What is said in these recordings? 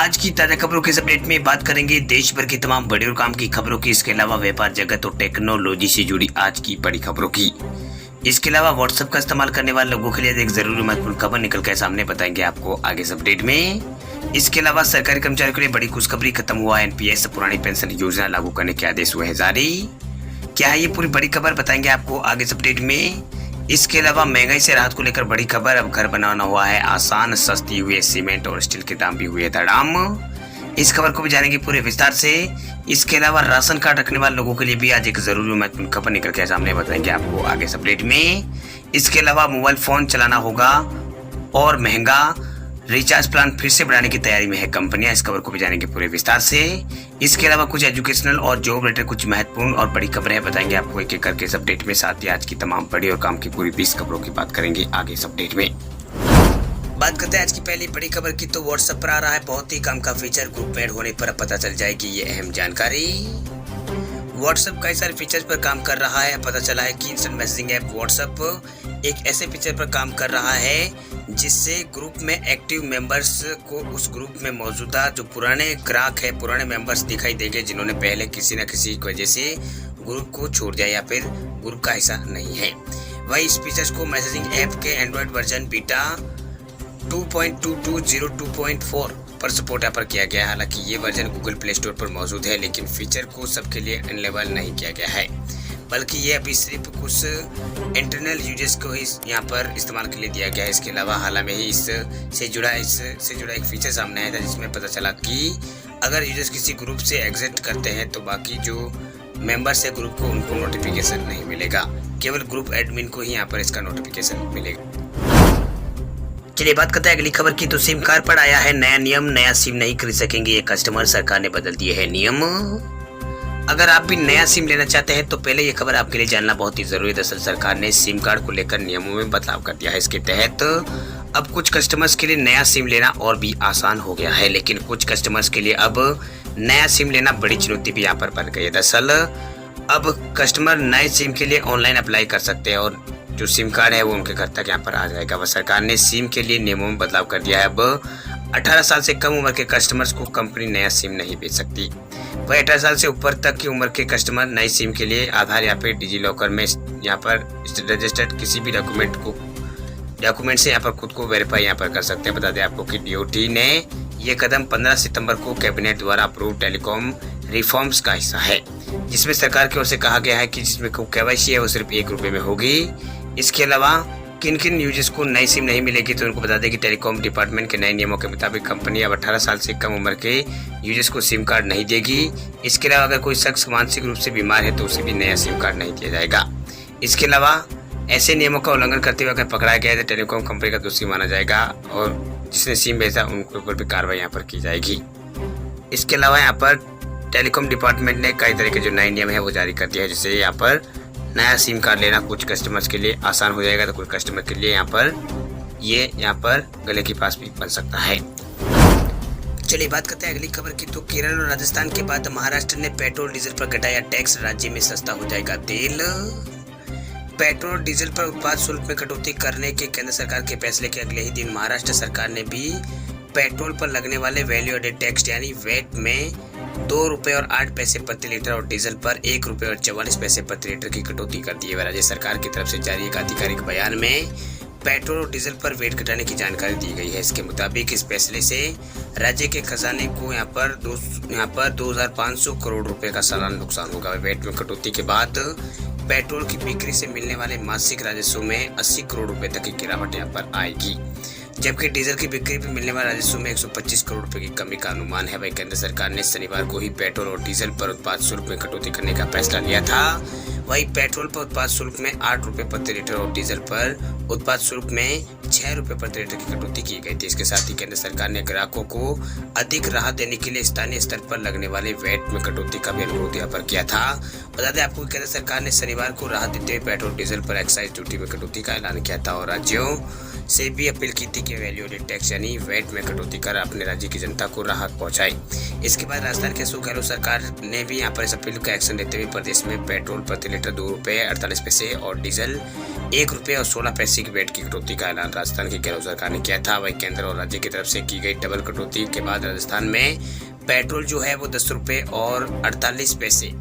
आज की ताजा खबरों के इस अपडेट में बात करेंगे देश भर की तमाम बड़ी और काम की खबरों की, इसके अलावा व्यापार जगत और टेक्नोलॉजी से जुड़ी आज की बड़ी खबरों की। इसके अलावा व्हाट्सएप का इस्तेमाल करने वाले लोगों के लिए एक जरूरी महत्वपूर्ण खबर निकल कर सामने बताएंगे आपको आगे इस अपडेट में। इसके अलावा सरकारी कर्मचारियों के लिए बड़ी खुशखबरी, खत्म हुआ एनपीएस पुरानी पेंशन योजना लागू करने के आदेश हुए हैं जारी। क्या है ये पूरी बड़ी खबर बताएंगे आपको आगे इस अपडेट में। इसके अलावा महंगाई से राहत को लेकर बड़ी खबर, अब घर बनाना हुआ है आसान, सस्ती हुए सीमेंट और स्टील के दाम भी हुए धड़ाम। इस खबर को भी जानेंगे पूरे विस्तार से। इसके अलावा राशन कार्ड रखने वाले लोगों के लिए भी आज एक जरूरी महत्वपूर्ण खबर निकल के सामने बताएंगे आपको आगे इस अपडेट में। इसके अलावा मोबाइल फोन चलाना होगा और महंगा, रिचार्ज प्लान फिर से बढ़ाने की तैयारी में है कंपनियां, इस खबर को भी जानेंगे पूरे विस्तार से। इसके अलावा कुछ एजुकेशनल और जॉब रिलेटेड कुछ महत्वपूर्ण और बड़ी खबरें हैं, बताएंगे आपको एक एक करके इस अपडेट में। साथ ही आज की तमाम बड़ी और काम की पूरी 20 खबरों की बात करेंगे आगे इस अपडेट में। बात करते हैं आज की पहली बड़ी खबर की, तो व्हाट्सएप पर आ रहा है बहुत ही काम का फीचर, ग्रुप ऐड होने पर पता चल जाएगी ये अहम जानकारी। व्हाट्सएप कई सारे फीचर्स पर काम कर रहा है। पता चला है कि इंस्टेंट मैसेजिंग ऐप व्हाट्सएप एक ऐसे फीचर पर काम कर रहा है जिससे ग्रुप में एक्टिव मेंबर्स को उस ग्रुप में मौजूदा जो पुराने ग्राहक है, पुराने मेंबर्स दिखाई देंगे जिन्होंने पहले किसी न किसी वजह से ग्रुप को छोड़ दिया या फिर ग्रुप का हिस्सा नहीं है। वही इस फीचर्स को मैसेजिंग ऐप के एंड्रॉइड वर्जन बीटा 2.2202.4 पर सपोर्ट यहाँ पर किया गया है। हालांकि ये वर्जन गूगल प्ले स्टोर पर मौजूद है, लेकिन फीचर को सबके लिए अवेलेबल नहीं किया गया है, बल्कि ये अभी सिर्फ कुछ इंटरनल यूजर्स को ही यहाँ पर इस्तेमाल के लिए दिया गया है। इसके अलावा हाल में ही इससे जुड़ा एक फीचर सामने आया था जिसमें पता चला कि अगर यूजर्स किसी ग्रुप से एग्जिट करते हैं तो बाकी जो मेंबर्स है ग्रुप को, उनको नोटिफिकेशन नहीं मिलेगा, केवल ग्रुप एडमिन को ही यहाँ पर इसका नोटिफिकेशन मिलेगा। चलिए बात करते हैं अगली खबर की, तो सिम कार्ड पर आया है नया नियम, नया सिम नहीं खरीद सकेंगे ये कस्टमर, सरकार ने बदल दिए है नियम। अगर आप भी नया सिम लेना चाहते हैं तो पहले ये खबर आपके लिए जानना बहुत ही जरूरी है। दरअसल सरकार ने सिम कार्ड को लेकर नियमों में बदलाव कर दिया है। इसके तहत अब कुछ कस्टमर्स के लिए नया सिम लेना और भी आसान हो गया है, लेकिन कुछ कस्टमर्स के लिए अब नया सिम लेना बड़ी चुनौती भी यहाँ पर बन गई है। दरअसल अब कस्टमर नए सिम के लिए ऑनलाइन अप्लाई कर सकते हैं और जो सिम कार्ड है वो उनके घर तक यहाँ पर आ जाएगा। वह सरकार ने सिम के लिए नियमों में बदलाव कर दिया है। अब 18 साल से कम उम्र के कस्टमर्स को कंपनी नया सिम नहीं बेच सकती। वह 18 साल से ऊपर तक की उम्र के कस्टमर नई सिम के लिए आधार या फिर डिजी लॉकर में यहाँ पर रजिस्टर्ड किसी भी डॉक्यूमेंट से यहाँ पर खुद को वेरीफाई यहाँ पर कर सकते हैं। बता दें आपको कि डीओटी ने ये कदम 15 सितंबर को कैबिनेट द्वारा अप्रूव टेलीकॉम रिफॉर्म्स का हिस्सा है, जिसमें सरकार की ओर से कहा गया है कि जिसमें केवाईसी है वो सिर्फ ₹1 में होगी। इसके अलावा किन किन यूजर्स को नई सिम नहीं मिलेगी, तो उनको बता दें कि टेलीकॉम डिपार्टमेंट के नए नियमों के मुताबिक कंपनी अब 18 साल से कम उम्र के यूजर्स को सिम कार्ड नहीं देगी। इसके अलावा अगर कोई शख्स मानसिक रूप से बीमार है तो उसे भी नया सिम कार्ड नहीं दिया जाएगा। इसके अलावा ऐसे नियमों का उल्लंघन करते हुए अगर पकड़ा गया तो टेलीकॉम कंपनी का दोषी माना जाएगा और जिसने सिम भेजा उनके ऊपर भी कार्रवाई यहाँ पर की जाएगी। इसके अलावा यहाँ पर टेलीकॉम डिपार्टमेंट ने कई तरह के जो नए नियम है वो जारी कर दिया है, जिससे यहाँ पर नया सिम कार्ड लेना कुछ कस्टमर्स के लिए आसान हो जाएगा, तो कुछ कस्टमर के लिए यहाँ पर गले की पास भी बन सकता है। चलिए बात करते हैं अगली खबर की, तो केरल और राजस्थान के बाद महाराष्ट्र ने पेट्रोल डीजल पर घटाया टैक्स, राज्य में सस्ता हो जाएगा तेल। पेट्रोल डीजल पर उत्पाद शुल्क में कटौती करने के केंद्र सरकार के फैसले के अगले ही दिन महाराष्ट्र सरकार ने भी पेट्रोल पर लगने वाले वैल्यू एडेड टैक्स यानी वैट में ₹2.08 प्रति लीटर और डीजल पर ₹1.44 प्रति लीटर की कटौती कर दी है। राज्य सरकार की तरफ से जारी एक आधिकारिक बयान में पेट्रोल और डीजल पर वैट घटाने की जानकारी दी गई है। इसके मुताबिक इस फैसले से राज्य के खजाने को यहाँ पर 2,500 करोड़ रुपए का सालाना नुकसान होगा। वैट में कटौती के बाद पेट्रोल की बिक्री से मिलने वाले मासिक राजस्व में 80 करोड़ रुपए तक की गिरावट यहाँ पर आएगी, जबकि डीजल की बिक्री पर मिलने वाले राजस्व में 125 करोड़ रुपए की कमी का अनुमान है। वही केंद्र सरकार ने शनिवार को ही पेट्रोल और डीजल पर उत्पाद शुल्क में कटौती करने का फैसला लिया था। वही पेट्रोल पर उत्पाद शुल्क में ₹8 प्रति लीटर और डीजल पर उत्पाद शुल्क में ₹6 प्रति लीटर की कटौती की गई थी। इसके साथ ही केंद्र सरकार ने ग्राहकों को अधिक राहत देने के लिए स्थानीय स्तर पर लगने वाले वैट में कटौती का भी अनुरोध यहाँ पर किया था। बता दें आपको केंद्र सरकार ने शनिवार को राहत देते हुए पेट्रोल डीजल पर एक्साइज ड्यूटी में कटौती का ऐलान किया था और राज्यों से भी अपील की थी कटौती के वैल्यू एडेड टैक्स यानी वैट में कटौती कर अपने राज्य की जनता को राहत पहुंचाई। इसके बाद राजस्थान के अशोक गहलोत सरकार ने भी यहाँ पर इस अपील का एक्शन लेते हुए प्रदेश में पेट्रोल प्रति लीटर 2 रुपये 48 पैसे और डीजल 1 रुपये और 16 पैसे की वैट की कटौती का ऐलान राजस्थान की गहलोत सरकार ने किया था। वही केंद्र और राज्य की तरफ से की गई डबल कटौती के बाद राजस्थान में पेट्रोल जो है वो 10 रुपये और 48 पैसे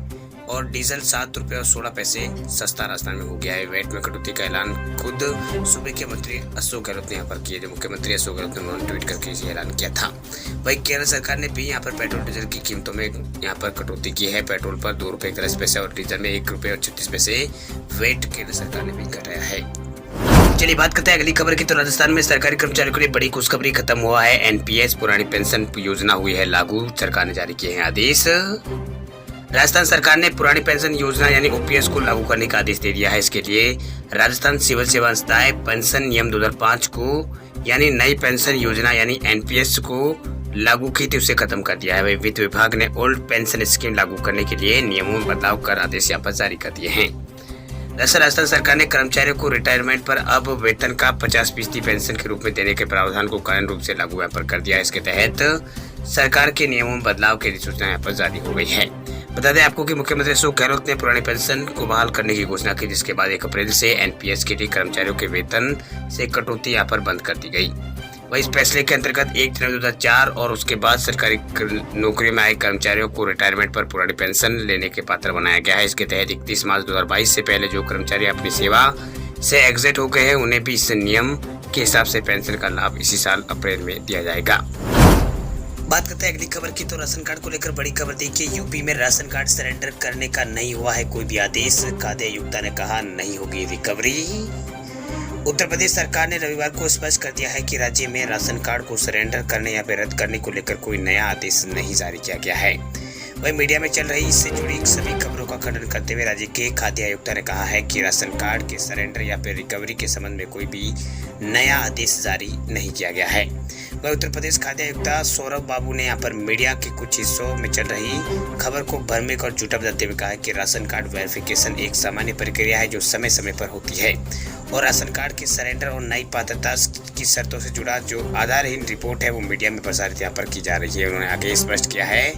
और डीजल 7 रुपये और 16 पैसे सस्ता राजस्थान में हो गया है। वैट में कटौती का ऐलान खुद सूबे के मंत्री अशोक गहलोत ने यहाँ पर किया। जो मुख्यमंत्री अशोक गहलोत ने उन्होंने ट्वीट करके इसे ऐलान किया था। वही केरल सरकार ने भी यहाँ पर पेट्रोल डीजल की कीमतों में यहाँ पर कटौती की है। पेट्रोल पर 2 रुपये 41 पैसे और डीजल में 1 रुपये और 36 पैसे वैट केरल सरकार ने भी घटाया है। चलिए बात करते हैं अगली खबर की। तो राजस्थान में सरकारी कर्मचारियों के लिए बड़ी खुशखबरी, खत्म हुआ है एनपीएस, पुरानी पेंशन योजना हुई है लागू। सरकार ने जारी किए हैं आदेश। राजस्थान सरकार ने पुरानी पेंशन योजना यानी ओपीएस को लागू करने का आदेश दे दिया है। इसके लिए राजस्थान सिविल सेवा संस्थाएं पेंशन नियम 2005 को यानी नई पेंशन योजना यानी एनपीएस को लागू की थी, उसे खत्म कर दिया है। वही वित्त विभाग ने ओल्ड पेंशन स्कीम लागू करने के लिए नियमों में बदलाव कर आदेश यहाँ पर जारी कर दिए हैं। दरअसल राजस्थान सरकार ने कर्मचारियों को रिटायरमेंट पर अब वेतन का 50% पेंशन के रूप में देने के प्रावधान को कानूनी रूप से लागू यहाँ पर कर दिया है। इसके तहत सरकार के नियमों में बदलाव की अधिसूचना यहाँ पर जारी हो गई है। बता दें आपको कि मुख्यमंत्री अशोक गहलोत ने पुरानी पेंशन को बहाल करने की घोषणा की, जिसके बाद 1 अप्रैल से एनपीएस के लिए कर्मचारियों के वेतन से कटौती यहाँ पर बंद कर दी गई। वही इस फैसले के अंतर्गत 1 जनवरी 2004 और उसके बाद सरकारी नौकरी में आए कर्मचारियों को रिटायरमेंट पर पुरानी पेंशन लेने के पात्र बनाया गया है। इसके तहत 31 मार्च 2022 से पहले जो कर्मचारी अपनी सेवा से एग्जिट हो गए हैं उन्हें भी इस नियम के हिसाब से पेंशन का लाभ इसी साल अप्रैल में दिया जाएगा। बात करते हैं अगली खबर की। तो राशन कार्ड को लेकर बड़ी खबर देखिए। यूपी में राशन कार्ड सरेंडर करने का नहीं हुआ है कोई भी आदेश। खाद्य आयुक्ता ने कहा नहीं होगी रिकवरी। उत्तर प्रदेश सरकार ने रविवार को स्पष्ट कर दिया है कि राज्य में राशन कार्ड को सरेंडर करने या फिर रद्द करने को लेकर कोई नया आदेश नहीं जारी किया गया है। वही मीडिया में चल रही इससे जुड़ी सभी खबरों का खंडन करते हुए राज्य के खाद्य आयुक्त ने कहा है कि राशन कार्ड के सरेंडर या फिर रिकवरी के संबंध में कोई भी नया आदेश जारी नहीं किया गया है। वह उत्तर प्रदेश खाद्य आयुक्त सौरभ बाबू ने यहाँ पर मीडिया के कुछ हिस्सों में चल रही खबर को भ्रामक और झूठा बताते हुए कहा कि राशन कार्ड वेरिफिकेशन एक सामान्य प्रक्रिया है जो समय समय पर होती है और राशन कार्ड के सरेंडर और नई पात्रता की शर्तों से जुड़ा जो आधारहीन रिपोर्ट है वो मीडिया में प्रसारित यहाँ पर की जा रही है। उन्होंने आगे स्पष्ट किया है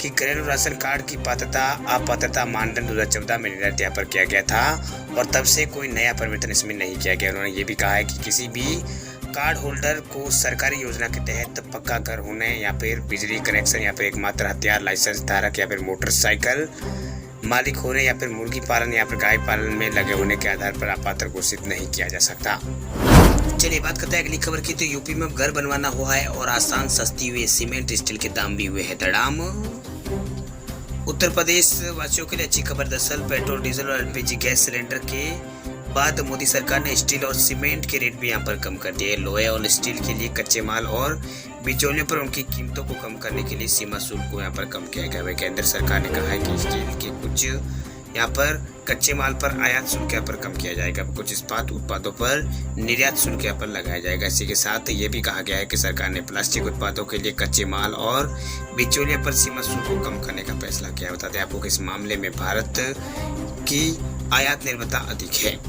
कि घरेलू राशन कार्ड की पात्रता अपात्रता मानदंड 2014 में निर्धारित यहाँ पर किया गया था और तब से कोई नया परिवर्तन इसमें नहीं किया गया। उन्होंने ये भी कहा है कि किसी भी कार्ड होल्डर को सरकारी योजना के तहत पक्का घर होने या फिर बिजली कनेक्शन या फिर एकमात्र हथियार लाइसेंस धारक या फिर मोटरसाइकिल मालिक होने या फिर मुर्गी पालन या फिर गाय पालन में लगे होने के आधार पर अपात्र घोषित नहीं किया जा सकता। चलिए बात करते हैं अगली खबर की। तो यूपी में घर बनवाना हुआ है और आसान सस्ती हुई सीमेंट स्टील के दाम भी हुए हैं धड़ाम। उत्तर प्रदेश वासियों के लिए अच्छी खबर। दरअसल पेट्रोल डीजल और एलपीजी गैस सिलेंडर के बाद मोदी सरकार ने स्टील और सीमेंट के रेट भी यहाँ पर कम कर दिए। लोहे और स्टील के लिए कच्चे माल और बिचौलियों पर उनकी कीमतों को कम करने के लिए सीमा शुल्क को यहाँ पर कम किया गया है। केंद्र सरकार ने कहा है कि स्टील के कुछ यहाँ पर कच्चे माल पर आयात शुल्क यहाँ पर कम किया जाएगा, कुछ इस्पात उत्पादों पर निर्यात शुल्क यहाँ पर लगाया जाएगा। इसी के साथ ये भी कहा गया है कि सरकार ने प्लास्टिक उत्पादों के लिए कच्चे माल और बिचौलियों पर सीमा शुल्क को कम करने का फैसला किया। बता दें आपको कि इस मामले में भारत की आयात निर्भरता अधिक है।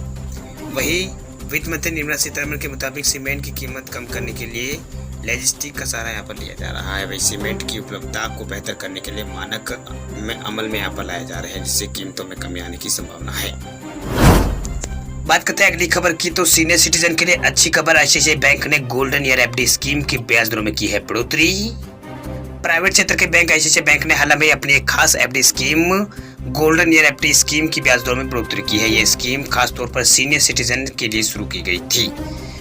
वही वित्त मंत्री निर्मला सीतारमण के मुताबिक सीमेंट की कीमत कम करने के लिए लॉजिस्टिक का सहारा यहाँ पर लिया जा रहा है। वही सीमेंट की उपलब्धता को बेहतर करने के लिए मानक में अमल में यहाँ पर लाए जा रहे हैं, जिससे कीमतों में कमी आने की संभावना है। बात करते हैं अगली खबर की। तो सीनियर सिटीजन के लिए अच्छी खबर। आईसीआईसीआई बैंक ने गोल्डन ईयर एफडी स्कीम की ब्याज दरों में की है बढ़ोतरी। प्राइवेट क्षेत्र के बैंक आईसीआईसीआई बैंक ने हाल में अपनी एक खास FD scheme golden year FD scheme की ब्याज दरों में बढ़ोतरी की है। यह स्कीम खासतौर पर सीनियर सिटीजन के लिए शुरू की गई थी।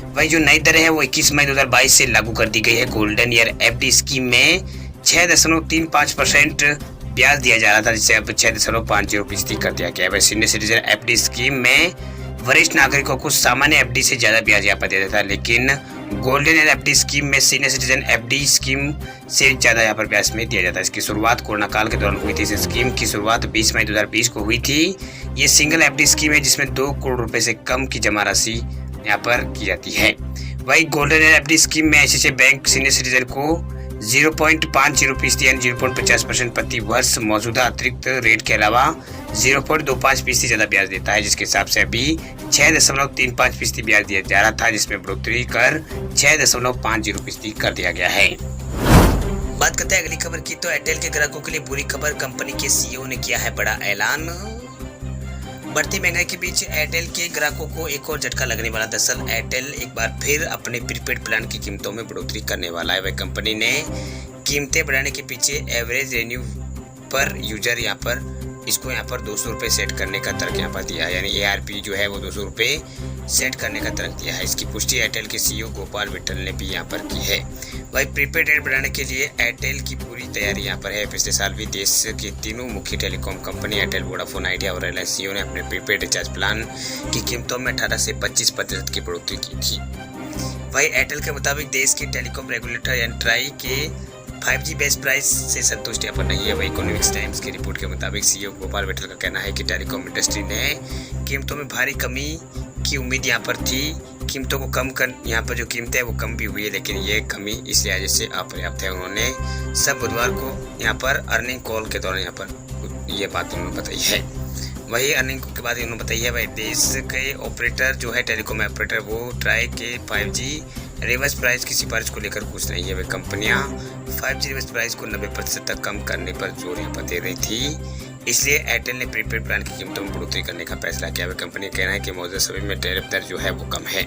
वही जो नई दरें है वो 21 मई 2022 से लागू कर दी गई है। गोल्डन ईयर एफडी स्कीम में 6.35% ब्याज दिया जा रहा था, जिसे अब 6.50% कर दिया गया है। सीनियर सिटीजन एफडी स्कीम में वरिष्ठ नागरिकों को सामान्य एफडी से ज्यादा ब्याज यहाँ पर दिया था, लेकिन गोल्डन ईयर एफडी स्कीम में सीनियर सिटीजन एफडी स्कीम से ज्यादा यहाँ पर ब्याज में दिया जाता है। इसकी शुरुआत कोरोना काल के दौरान हुई थी। इस स्कीम की शुरुआत 20 मई 2020 को हुई थी। ये सिंगल एफडी स्कीम है जिसमें 2 करोड़ रुपए से कम की जमा राशि यहाँ पर की जाती है। वही गोल्डन ईयर एफडी स्कीम में आईसीआईसीआई बैंक सीनियर सिटीजन को 0.50% यानी 0.50% प्रति वर्ष मौजूदा अतिरिक्त रेट के अलावा 0.25% ज़्यादा ब्याज देता है, जिसके हिसाब से अभी 6.35% ब्याज दिया जा रहा था, जिसमें बढ़ोतरी कर 6.50% कर दिया गया है। बात करते हैं अगली खबर की, तो एयरटेल के ग्राहकों के लिए बुरी खबर, कंपनी के सीईओ ने किया है बड़ा ऐलान। बढ़ती महंगाई के बीच एयरटेल के ग्राहकों को एक और झटका लगने वाला। दरअसल एयरटेल एक बार फिर अपने प्रीपेड प्लान की कीमतों में बढ़ोतरी करने वाला है। वह कंपनी ने कीमतें बढ़ाने के पीछे एवरेज रेवेन्यू पर यूजर इसको यहाँ पर 200 रुपये सेट करने का तर्क यहाँ पर दिया है, यानी ARP जो है वो 200 रुपये सेट करने का तर्क दिया है। इसकी पुष्टि एयरटेल के सीईओ गोपाल विट्ठल ने भी यहाँ पर की है। वही प्रीपेड रेट बढ़ाने के लिए एयरटेल की पूरी तैयारी यहाँ पर है। पिछले साल भी देश की तीनों मुख्य telecom company Airtel, Vodafone idea और रिलायंस जियो ने अपने प्रीपेड रिचार्ज प्लान की कीमतों में 18 से 25% की बढ़ोतरी की थी। वही एयरटेल के मुताबिक देश के टेलीकॉम रेगुलेटर यानी ट्राई के 5G बेस्ट प्राइस से संतुष्ट यहाँ पर नहीं है। वही इकोनॉमिक्स टाइम्स की रिपोर्ट के मुताबिक सीईओ गोपाल विट्ठल का कहना है कि टेलीकॉम इंडस्ट्री ने कीमतों में भारी कमी की उम्मीद यहाँ पर थी। कीमतों को कम कर यहाँ पर जो कीमतें हैं वो कम भी हुई है, लेकिन ये कमी इस लिहाज से अपर्याप्त है। उन्होंने सब बुधवार को यहाँ पर अर्निंग कॉल के दौरान यहाँ पर ये बात उन्होंने बताई है। वही अर्निंग के बाद उन्होंने बताई है भाई देश के ऑपरेटर जो है टेलीकॉम ऑपरेटर वो ट्राई के 5G रिवर्स प्राइस की सिफारिश को लेकर कुछ नहीं है। वे कंपनियां 5G रिवर्स प्राइस को 90% तक कम करने पर जोर यहाँ पर दे रही थी, इसलिए एयरटेल ने प्रीपेड प्लान की कीमतों में बढ़ोतरी करने का फैसला किया। वे कंपनी का कहना है कि मौजूदा समय में टैरिफ दर जो है वो कम है।